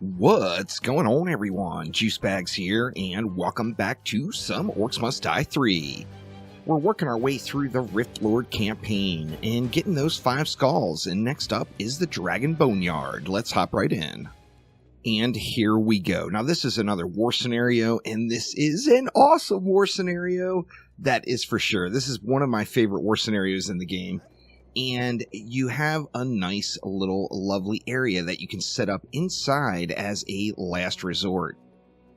What's going on, everyone? Juicebags here, and welcome back to some Orcs Must Die 3. We're working our way through the Rift Lord campaign and getting those 5 skulls, and next up is the Dragon Boneyard. Let's hop right in. And here we go. Now, this is another war scenario, and this is an awesome war scenario. That is for sure. This is one of my favorite war scenarios in the game. And you have a nice little lovely area that you can set up inside as a last resort.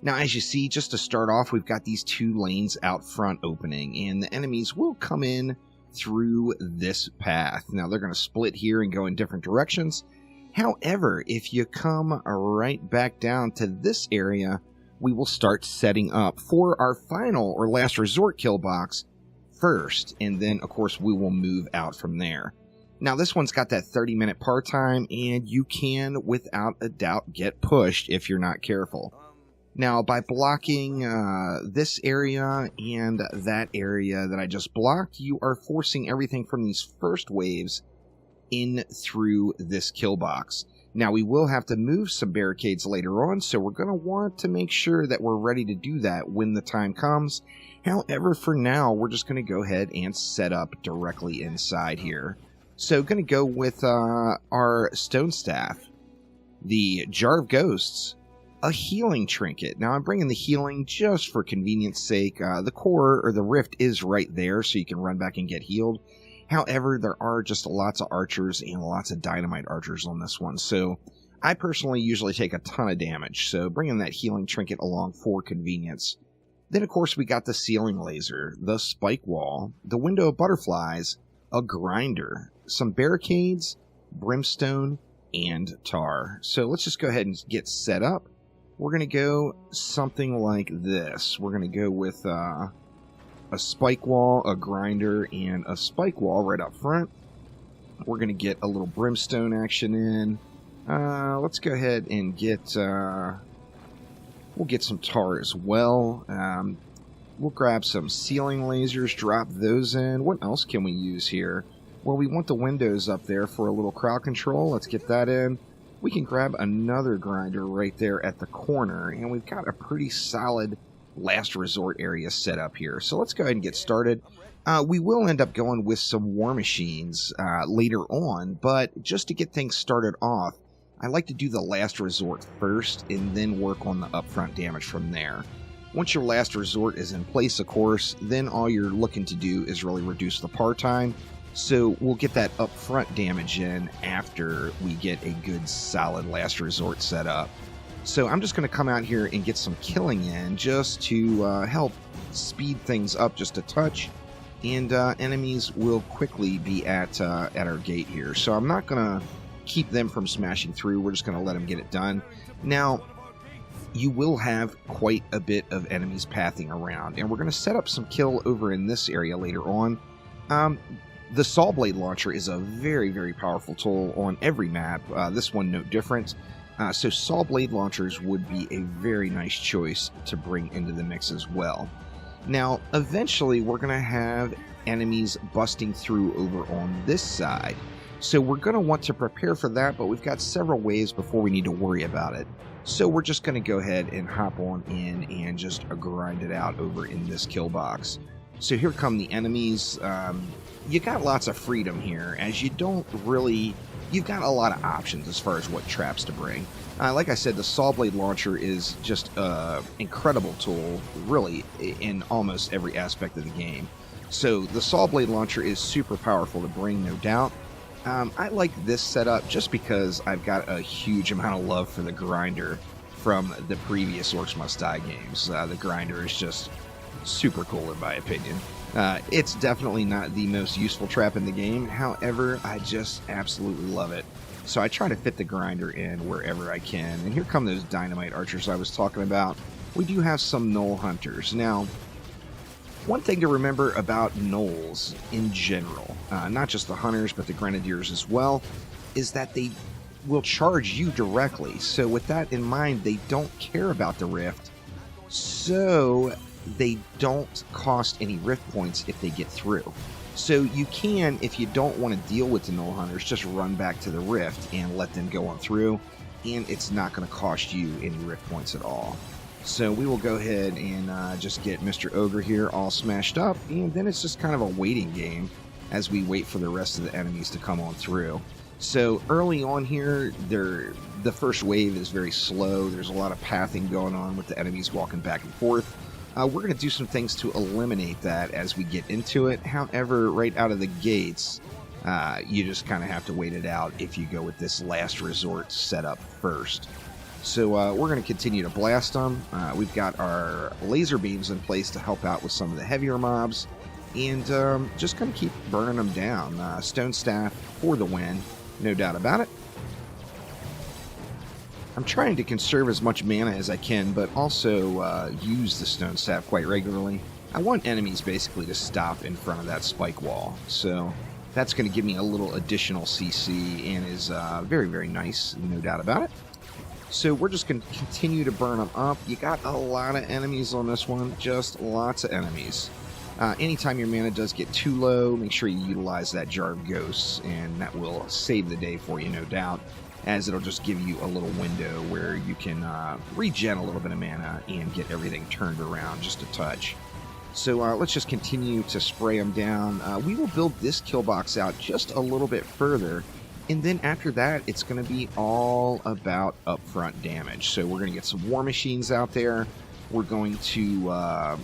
Now, as you see, just to start off, we've got these 2 lanes out front opening, and the enemies will come in through this path. Now, they're going to split here and go in different directions. However, if you come right back down to this area, we will start setting up for our final or last resort kill box first, and then of course we will move out from there. Now, this one's got that 30-minute par time, and you can without a doubt get pushed if you're not careful. Now, by blocking this area and that area that I just blocked, you are forcing everything from these first waves in through this kill box. Now, we will have to move some barricades later on, so we're going to want to make sure that we're ready to do that when the time comes. However, for now, we're just going to go ahead and set up directly inside here. So, going to go with our stone staff, the jar of ghosts, a healing trinket. Now, I'm bringing the healing just for convenience sake. The core or the rift is right there, so you can run back and get healed. However, there are just lots of archers and lots of dynamite archers on this one, so I personally usually take a ton of damage, so bringing that healing trinket along for convenience. Then, of course, we got the ceiling laser, the spike wall, the window of butterflies, a grinder, some barricades, brimstone, and tar. So let's just go ahead and get set up. We're going to go something like this. We're going to go with a spike wall, a grinder, and a spike wall right up front. We're going to get a little brimstone action in. Let's go ahead and get... we'll get some tar as well. We'll grab some ceiling lasers, drop those in. What else can we use here? Well, we want the windows up there for a little crowd control. Let's get that in. We can grab another grinder right there at the corner, and we've got a pretty solid last resort area set up here. So let's go ahead and get started. We will end up going with some war machines later on, but just to get things started off, I like to do the last resort first and then work on the upfront damage from there. Once your last resort is in place, of course, then all you're looking to do is really reduce the par time. So we'll get that upfront damage in after we get a good solid last resort set up. So I'm just going to come out here and get some killing in just to help speed things up just a touch. And enemies will quickly be at our gate here. So I'm not going to keep them from smashing through. We're just going to let them get it done. Now, you will have quite a bit of enemies pathing around. And we're going to set up some kill over in this area later on. The Saw Blade Launcher is a very, very powerful tool on every map. This one no different. So Saw Blade Launchers would be a very nice choice to bring into the mix as well. Now, eventually, we're going to have enemies busting through over on this side. So we're going to want to prepare for that, but we've got several ways before we need to worry about it. So we're just going to go ahead and hop on in and just grind it out over in this kill box. So here come the enemies. You got lots of freedom here, as you don't really... You've got a lot of options as far as what traps to bring. Like I said, the Saw Blade Launcher is just an incredible tool, really, in almost every aspect of the game. So the Saw Blade Launcher is super powerful to bring, no doubt. I like this setup just because I've got a huge amount of love for the grinder from the previous Orcs Must Die games. The grinder is just super cool in my opinion. It's definitely not the most useful trap in the game. However, I just absolutely love it. So I try to fit the grinder in wherever I can. And here come those dynamite archers I was talking about. We do have some gnoll hunters. Now, one thing to remember about gnolls in general, not just the hunters but the grenadiers as well, is that they will charge you directly. So with that in mind, they don't care about the rift. So they don't cost any rift points if they get through. So you can, if you don't want to deal with the gnoll hunters, just run back to the rift and let them go on through. and it's not going to cost you any rift points at all. So we will go ahead and just get Mr. Ogre here all smashed up, and then it's just kind of a waiting game as we wait for the rest of the enemies to come on through. So early on here, the first wave is very slow. There's a lot of pathing going on with the enemies walking back and forth. We're going to do some things to eliminate that as we get into it. However, right out of the gates, you just kind of have to wait it out if you go with this last resort setup first. So we're going to continue to blast them. We've got our laser beams in place to help out with some of the heavier mobs, and just going to keep burning them down. Stone Staff for the win, no doubt about it. I'm trying to conserve as much mana as I can, but also use the Stone Staff quite regularly. I want enemies basically to stop in front of that spike wall, so that's going to give me a little additional CC and is very, very nice, no doubt about it. So we're just going to continue to burn them up. You got a lot of enemies on this one, just lots of enemies. Anytime your mana does get too low, make sure you utilize that Jar of Ghosts, and that will save the day for you, no doubt, as it'll just give you a little window where you can regen a little bit of mana and get everything turned around just a touch. So let's just continue to spray them down. We will build this kill box out just a little bit further, and then after that, it's going to be all about upfront damage. So we're going to get some war machines out there. We're going to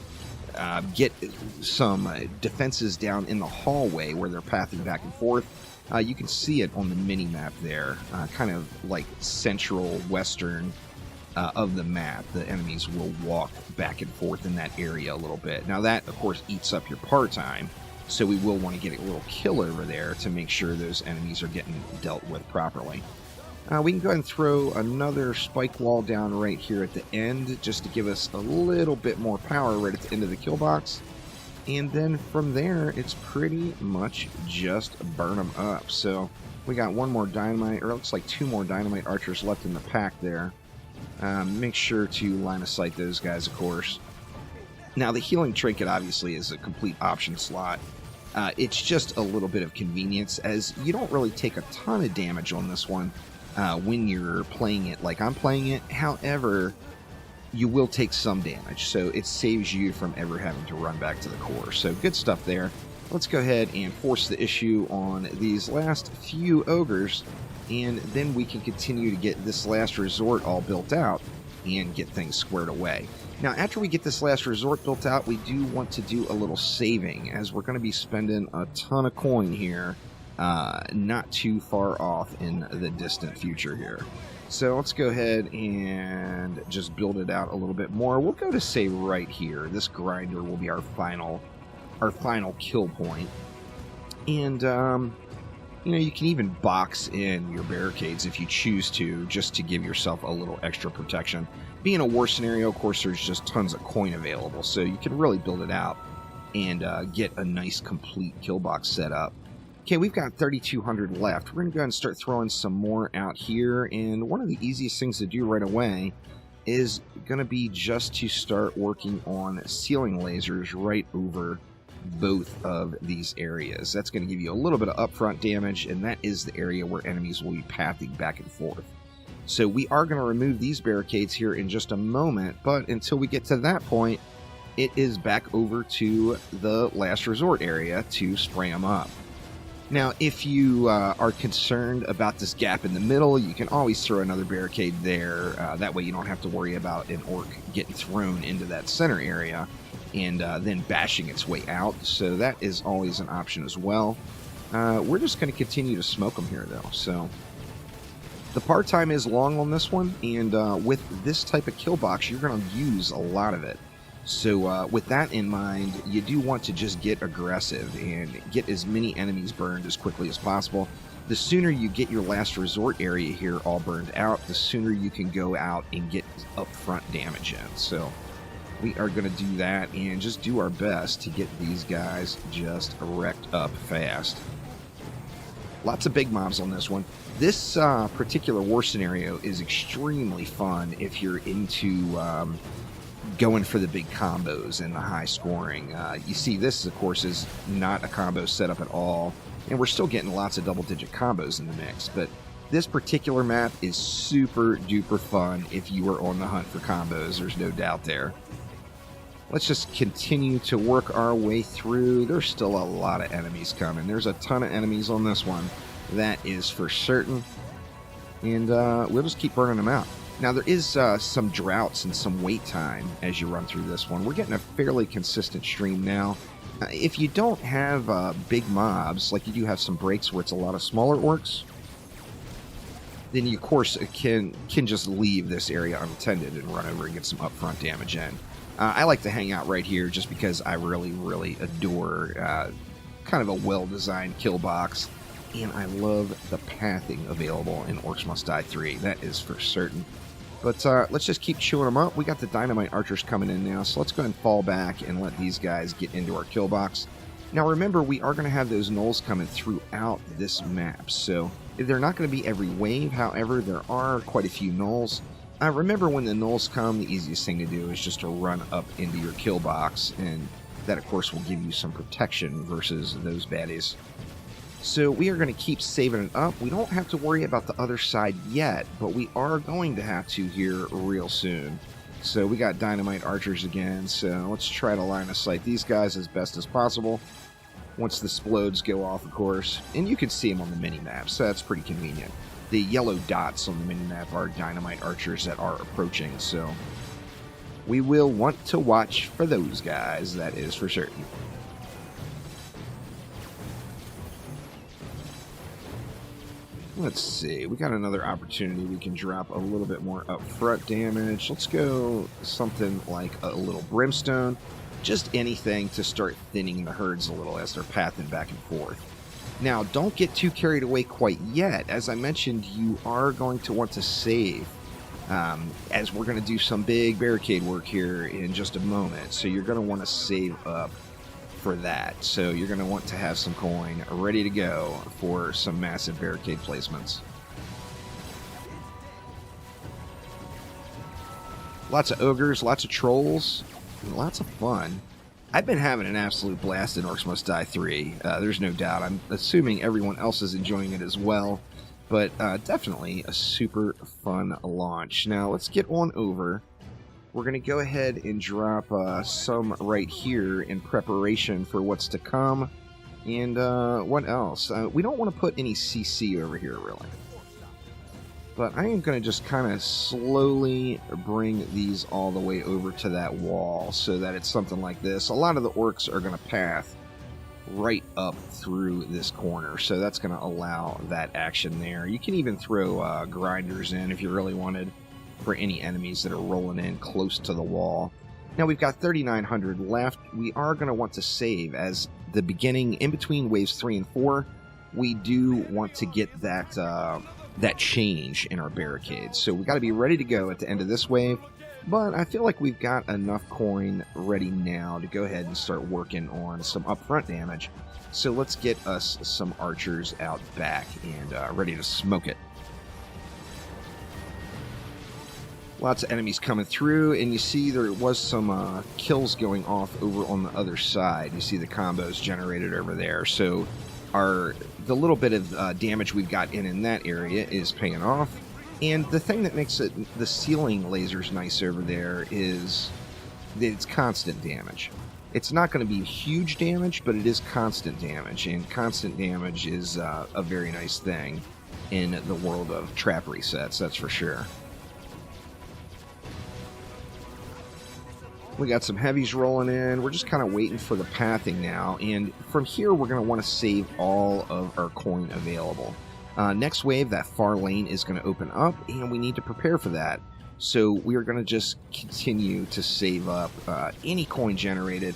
get some defenses down in the hallway where they're pathing back and forth. You can see it on the mini-map there, kind of like central western of the map. The enemies will walk back and forth in that area a little bit. Now that, of course, eats up your par time, so we will want to get a little kill over there to make sure those enemies are getting dealt with properly. We can go ahead and throw another spike wall down right here at the end, just to give us a little bit more power right at the end of the kill box. And then from there, it's pretty much just burn them up. So we got one more dynamite, or it looks like two more dynamite archers left in the pack there. Make sure to line of sight those guys, of course. Now, the healing trinket obviously is a complete option slot. It's just a little bit of convenience, as you don't really take a ton of damage on this one when you're playing it like I'm playing it. However, you will take some damage, so it saves you from ever having to run back to the core. So good stuff there. Let's go ahead and force the issue on these last few ogres, and then we can continue to get this last resort all built out and get things squared away. Now, after we get this last resort built out, we do want to do a little saving, as we're going to be spending a ton of coin here, not too far off in the distant future here. So let's go ahead and just build it out a little bit more. We'll go to, say, right here. This grinder will be our final kill point. And, you know, you can even box in your barricades if you choose to, just to give yourself a little extra protection. Being a war scenario, of course, there's just tons of coin available, so you can really build it out and get a nice complete kill box set up. Okay, we've got 3,200 left. We're going to go ahead and start throwing some more out here, and one of the easiest things to do right away is going to be just to start working on ceiling lasers right over both of these areas. That's going to give you a little bit of upfront damage, and that is the area where enemies will be pathing back and forth. So we are going to remove these barricades here in just a moment, but until we get to that point, it is back over to the last resort area to spray them up. Now, if you are concerned about this gap in the middle, you can always throw another barricade there. That way you don't have to worry about an orc getting thrown into that center area and then bashing its way out. So that is always an option as well. We're just going to continue to smoke them here, though. So the par time is long on this one, and with this type of kill box, you're going to use a lot of it. So with that in mind, you do want to just get aggressive and get as many enemies burned as quickly as possible. The sooner you get your last resort area here all burned out, the sooner you can go out and get upfront damage in. So we are going to do that and just do our best to get these guys just wrecked up fast. Lots of big mobs on this one. This particular war scenario is extremely fun if you're into going for the big combos and the high scoring. You see, this, of course, is not a combo setup at all, and we're still getting lots of double-digit combos in the mix, but This particular map is super duper fun if you are on the hunt for combos, there's no doubt there. Let's just continue to work our way through. There's still a lot of enemies coming. There's a ton of enemies on this one, that is for certain. And we'll just keep burning them out. Now, there is some droughts and some wait time as you run through this one. We're getting a fairly consistent stream now. If you don't have big mobs, like you do have some breaks where it's a lot of smaller orcs, then you, of course, can just leave this area unattended and run over and get some upfront damage in. I like to hang out right here just because I really, really adore kind of a well-designed kill box. And I love the pathing available in Orcs Must Die 3. That is for certain. But let's just keep chewing them up. We got the dynamite archers coming in now, so let's go ahead and fall back and let these guys get into our kill box. Now remember, we are going to have those gnolls coming throughout this map, so they're not going to be every wave. However, there are quite a few gnolls. Remember, when the gnolls come, the easiest thing to do is just to run up into your kill box, and that, of course, will give you some protection versus those baddies. So we are going to keep saving it up. We don't have to worry about the other side yet, but we are going to have to here real soon. So we got dynamite archers again, so let's try to line of sight these guys as best as possible. Once the splodes go off, of course. And you can see them on the mini-map, so that's pretty convenient. The yellow dots on the mini-map are dynamite archers that are approaching, so we will want to watch for those guys, that is for certain. Let's see, we got another opportunity. We can drop a little bit more upfront damage. Let's go something like a little brimstone. Just anything to start thinning the herds a little as they're pathing back and forth. Now, don't get too carried away quite yet. As I mentioned, you are going to want to save, as we're going to do some big barricade work here in just a moment. So you're going to want to save up for that. So you're going to want to have some coin ready to go for some massive barricade placements. Lots of ogres, lots of trolls, and lots of fun. I've been having an absolute blast in Orcs Must Die 3. There's no doubt. I'm assuming everyone else is enjoying it as well. But definitely a super fun launch. Now let's get on over. We're going to go ahead and drop some right here in preparation for what's to come. And what else? We don't want to put any CC over here, really. But I am going to just kind of slowly bring these all the way over to that wall so that it's something like this. A lot of the orcs are going to path right up through this corner, so that's going to allow that action there. You can even throw grinders in if you really wanted, for any enemies that are rolling in close to the wall. Now we've got 3,900 left. We are going to want to save as the beginning, in between waves 3 and 4. We do want to get that change in our barricades. So we got to be ready to go at the end of this wave. But I feel like we've got enough coin ready now to go ahead and start working on some upfront damage. So let's get us some archers out back and ready to smoke it. Lots of enemies coming through, and you see there was some kills going off over on the other side. You see the combos generated over there. So the little bit of damage we've got in that area is paying off. And the thing that makes the ceiling lasers nice over there is that it's constant damage. It's not going to be huge damage, but it is constant damage. And constant damage is a very nice thing in the world of trap resets, that's for sure. We got some heavies rolling in. We're just kind of waiting for the pathing now. And from here, we're going to want to save all of our coin available. Next wave, that far lane is going to open up, and we need to prepare for that. So we are going to just continue to save up any coin generated.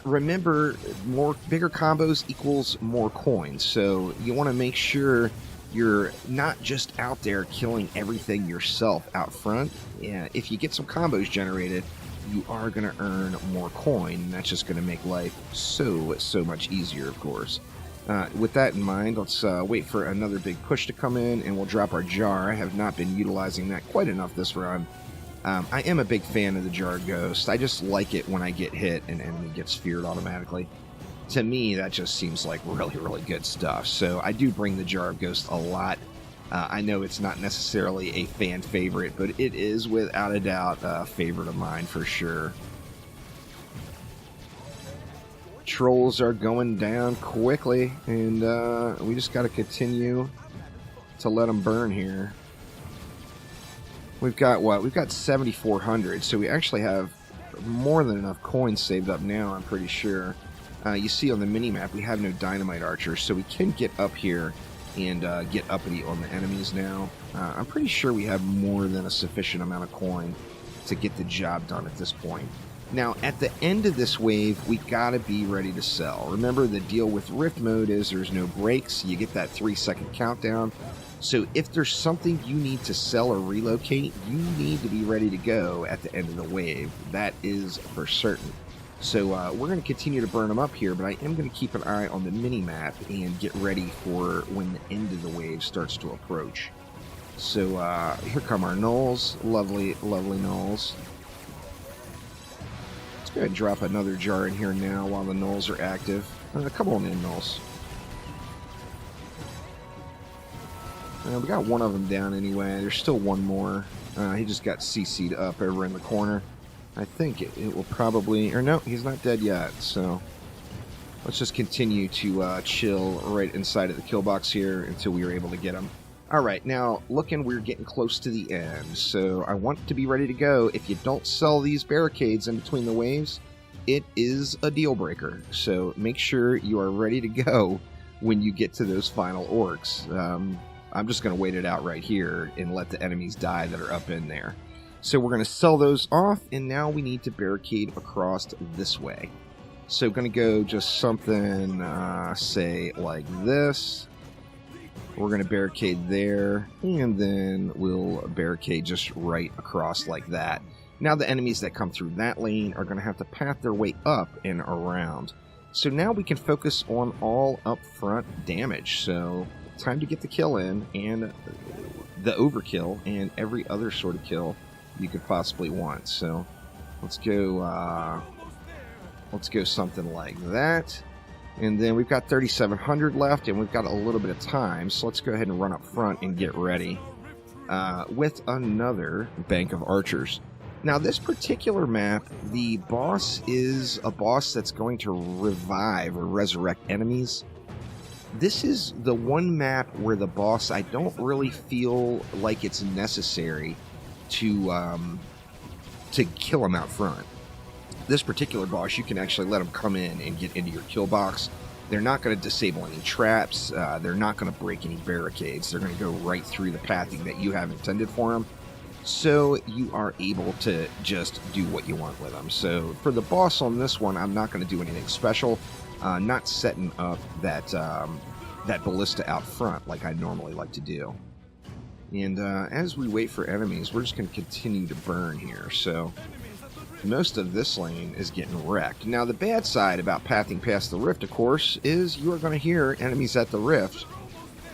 Remember, bigger combos equals more coins. So you want to make sure you're not just out there killing everything yourself out front. If you get some combos generated, you are going to earn more coin, and that's just going to make life so much easier, of course. With that in mind, let's wait for another big push to come in, and we'll drop our jar. I have not been utilizing that quite enough this run. I am a big fan of the jar ghost. I just like it when I get hit and enemy gets feared automatically. To me, that just seems like really good stuff. So I do bring the jar of ghost a lot. I know it's not necessarily a fan favorite, but it is without a doubt a favorite of mine for sure. Trolls are going down quickly, and we just got to continue to let them burn here. We've got what? We've got 7,400, so we actually have more than enough coins saved up now, I'm pretty sure. You see on the mini-map, we have no dynamite archers, so we can get up here and get uppity on the enemies now. I'm pretty sure we have more than a sufficient amount of coin to get the job done at this point. Now, at the end of this wave, we gotta be ready to sell. Remember, the deal with Rift mode is there's no breaks. You get that 3-second countdown. So if there's something you need to sell or relocate, you need to be ready to go at the end of the wave. That is for certain. So we're going to continue to burn them up here, but I am going to keep an eye on the mini-map and get ready for when the end of the wave starts to approach. So here come our gnolls. Lovely, lovely gnolls. Let's go ahead and drop another jar in here now while the gnolls are active. Come on in, gnolls. We got one of them down anyway. There's still one more. He just got CC'd up over in the corner. I think it will probably... Or no, he's not dead yet, so... Let's just continue to chill right inside of the kill box here until we are able to get him. Alright, now, looking, we're getting close to the end, so I want to be ready to go. If you don't sell these barricades in between the waves, it is a deal breaker. So make sure you are ready to go when you get to those final orcs. I'm just going to wait it out right here and let the enemies die that are up in there. So we're going to sell those off, and now we need to barricade across this way. So going to go just something, say, like this. We're going to barricade there, and then we'll barricade just right across like that. Now the enemies that come through that lane are going to have to path their way up and around. So now we can focus on all upfront damage. So time to get the kill in, and the overkill, and every other sort of kill you could possibly want. So let's go something like that, and then we've got 3,700 left, and we've got a little bit of time, so let's go ahead and run up front and get ready with another bank of archers. Now this particular map, the boss is a boss that's going to revive or resurrect enemies. This is the one map where the boss, I don't really feel like it's necessary to kill him out front. This particular boss, you can actually let him come in and get into your kill box. They're not going to disable any traps. They're not going to break any barricades. They're going to go right through the pathing that you have intended for them. So you are able to just do what you want with them. So for the boss on this one, I'm not going to do anything special. Not setting up that that ballista out front like I normally like to do. And as we wait for enemies, we're just going to continue to burn here. So most of this lane is getting wrecked. Now the bad side about pathing past the rift, of course, is you are going to hear enemies at the rift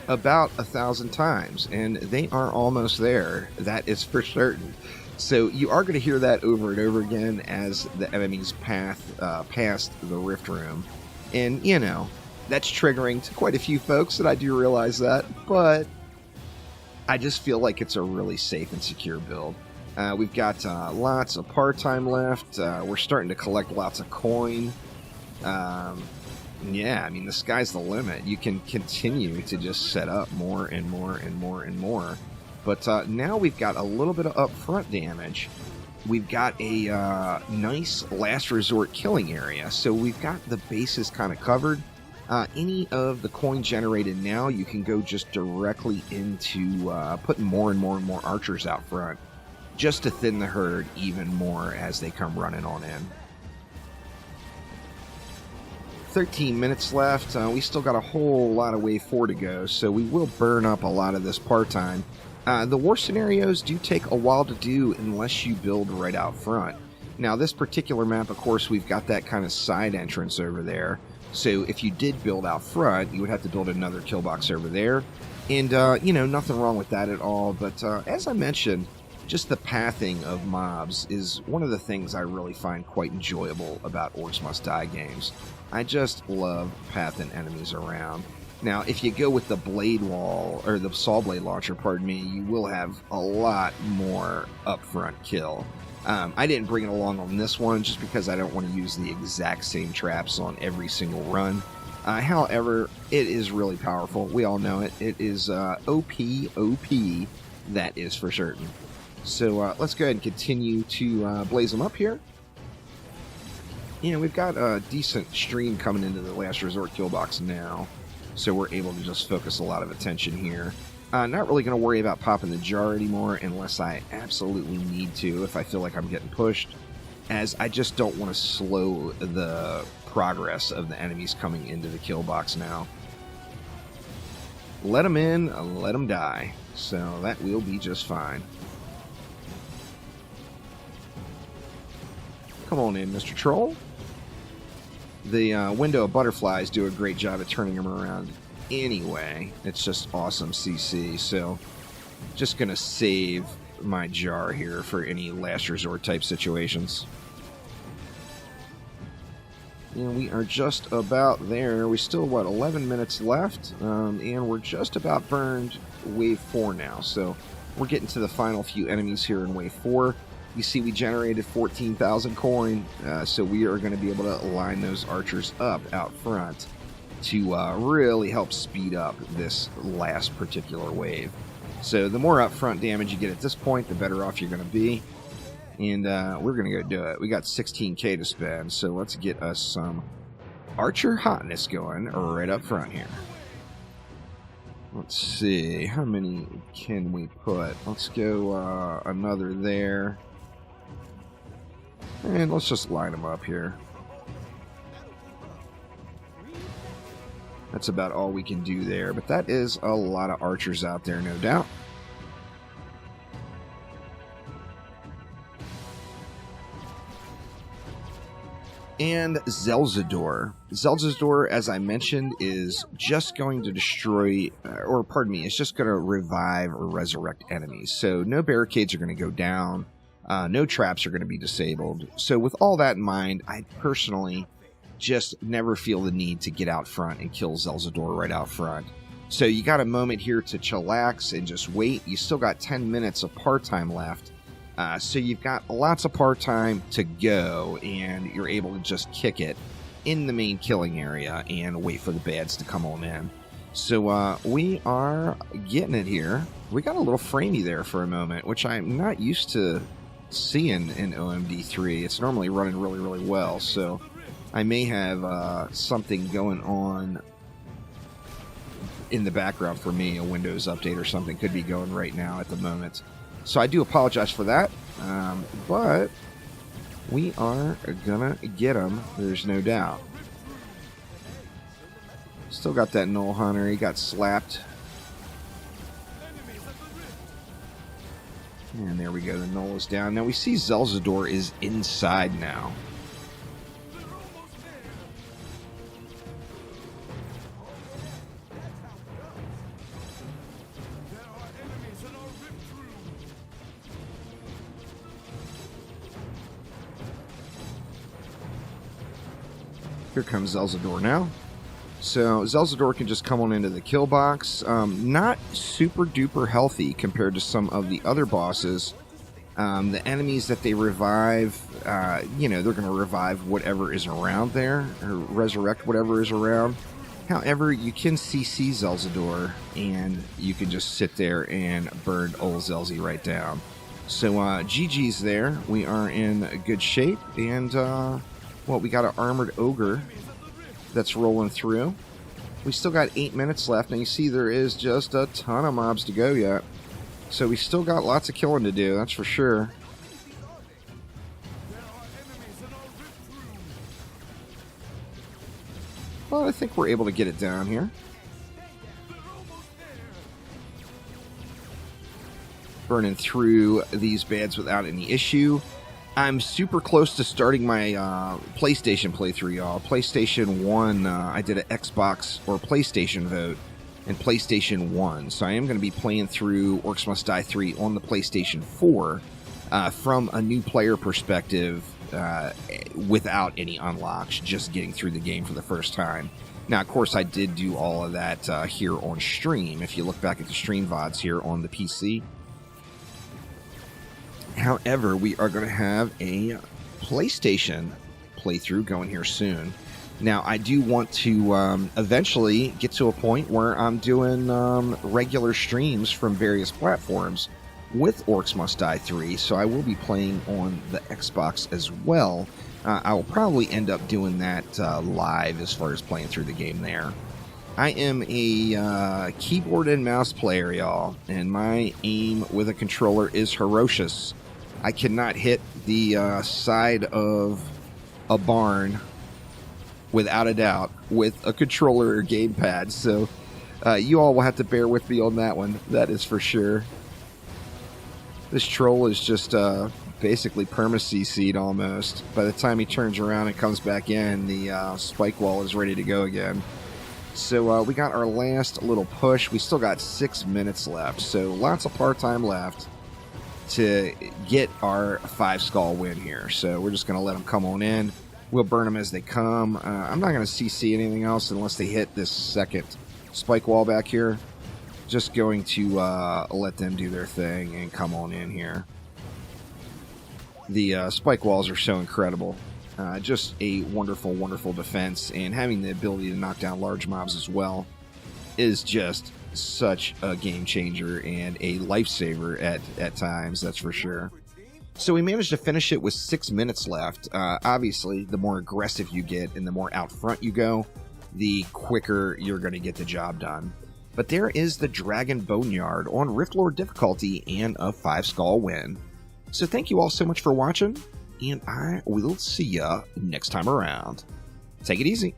about 1,000 times, and they are almost there. That is for certain. So you are going to hear that over and over again as the enemies path past the rift room. And, you know, that's triggering to quite a few folks, and I do realize that, but I just feel like it's a really safe and secure build. We've got lots of part-time left. We're starting to collect lots of coin. Yeah, I mean, the sky's the limit. You can continue to just set up more and more and more and more. But now we've got a little bit of upfront damage. We've got a nice last resort killing area. So we've got the bases kind of covered. Any of the coin generated now, you can go just directly into putting more and more and more archers out front, just to thin the herd even more as they come running on in. 13 minutes left. We still got a whole lot of wave 4 to go, so we will burn up a lot of this part-time. The war scenarios do take a while to do unless you build right out front. Now, this particular map, of course, we've got that kind of side entrance over there. So if you did build out front, you would have to build another kill box over there. And, you know, nothing wrong with that at all. But as I mentioned, just the pathing of mobs is one of the things I really find quite enjoyable about Orcs Must Die games. I just love pathing enemies around. Now, if you go with the blade wall, or the saw blade launcher, pardon me, you will have a lot more upfront kill. I didn't bring it along on this one just because I don't want to use the exact same traps on every single run. However, it is really powerful. We all know it. It is OP, that is for certain. So let's go ahead and continue to blaze them up here. You know, we've got a decent stream coming into the Last Resort kill box now, so we're able to just focus a lot of attention here. Not really going to worry about popping the jar anymore unless I absolutely need to, if I feel like I'm getting pushed, as I just don't want to slow the progress of the enemies coming into the kill box now. Let them in, let them die. So that will be just fine. Come on in, Mr. Troll. The window of butterflies do a great job at turning them around anyway. It's just awesome CC. So just going to save my jar here for any last resort type situations. And we are just about there. We still, what, 11 minutes left? And we're just about burned wave 4 now. So we're getting to the final few enemies here in wave 4. You see we generated 14,000 coin, so we are going to be able to line those archers up out front to really help speed up this last particular wave. So the more upfront damage you get at this point, the better off you're going to be. And we're going to go do it. We got 16k to spend, so let's get us some archer hotness going right up front here. Let's see, how many can we put? Let's go another there. And let's just line them up here. That's about all we can do there, but that is a lot of archers out there, no doubt. And Zelzador. Zelzador, as I mentioned, is just going to destroy, or pardon me, it's just going to revive or resurrect enemies. So no barricades are going to go down. No traps are going to be disabled. So with all that in mind, I personally just never feel the need to get out front and kill Zelzador right out front. So you got a moment here to chillax and just wait. You still got 10 minutes of part time left. So you've got lots of part time to go, and you're able to just kick it in the main killing area and wait for the bads to come on in. So we are getting it here. We got a little framey there for a moment, which I'm not used to seeing in OMD3. It's normally running really, really well, so I may have something going on in the background for me. A Windows update or something could be going right now at the moment. So I do apologize for that, but we are gonna get him, there's no doubt. Still got that Null Hunter, he got slapped. And there we go, the Null is down. Now we see Zelzador is inside now. Here comes Zelzador now. So Zelzador can just come on into the kill box. Not super duper healthy compared to some of the other bosses. The enemies that they revive, you know, they're going to revive whatever is around there, or resurrect whatever is around. However, you can CC Zelzador, and you can just sit there and burn old Zelzy right down. So GG's there. We are in good shape, and well, we got an armored ogre that's rolling through. We still got 8 minutes left, and you see there is just a ton of mobs to go yet. So we still got lots of killing to do, that's for sure. Well, I think we're able to get it down here. Burning through these bads without any issue. I'm super close to starting my PlayStation playthrough, y'all. PlayStation 1, I did an Xbox or PlayStation vote, and PlayStation 1. So I am going to be playing through Orcs Must Die 3 on the PlayStation 4 from a new player perspective without any unlocks, just getting through the game for the first time. Now, of course, I did do all of that here on stream. If you look back at the stream VODs here on the PC. However, we are going to have a PlayStation playthrough going here soon. Now, I do want to eventually get to a point where I'm doing regular streams from various platforms with Orcs Must Die 3, so I will be playing on the Xbox as well. I will probably end up doing that live as far as playing through the game there. I am a keyboard and mouse player, y'all, and my aim with a controller is ferocious. I cannot hit the side of a barn without a doubt with a controller or gamepad, so you all will have to bear with me on that one, that is for sure. This troll is just basically perma-CC'd almost. By the time he turns around and comes back in, the spike wall is ready to go again. So we got our last little push. We still got 6 minutes left, so lots of par time left to get our 5 skull win here. So we're just going to let them come on in. We'll burn them as they come. I'm not going to CC anything else unless they hit this second spike wall back here. Just going to let them do their thing and come on in here. The spike walls are so incredible. Just a wonderful, wonderful defense, and having the ability to knock down large mobs as well is just such a game changer and a lifesaver at times, that's for sure. So we managed to finish it with 6 minutes left. Obviously, the more aggressive you get and the more out front you go, the quicker you're going to get the job done. But there is the Dragon Boneyard on Riftlord difficulty and a 5 skull win. So thank you all so much for watching, and I will see ya next time around. Take it easy.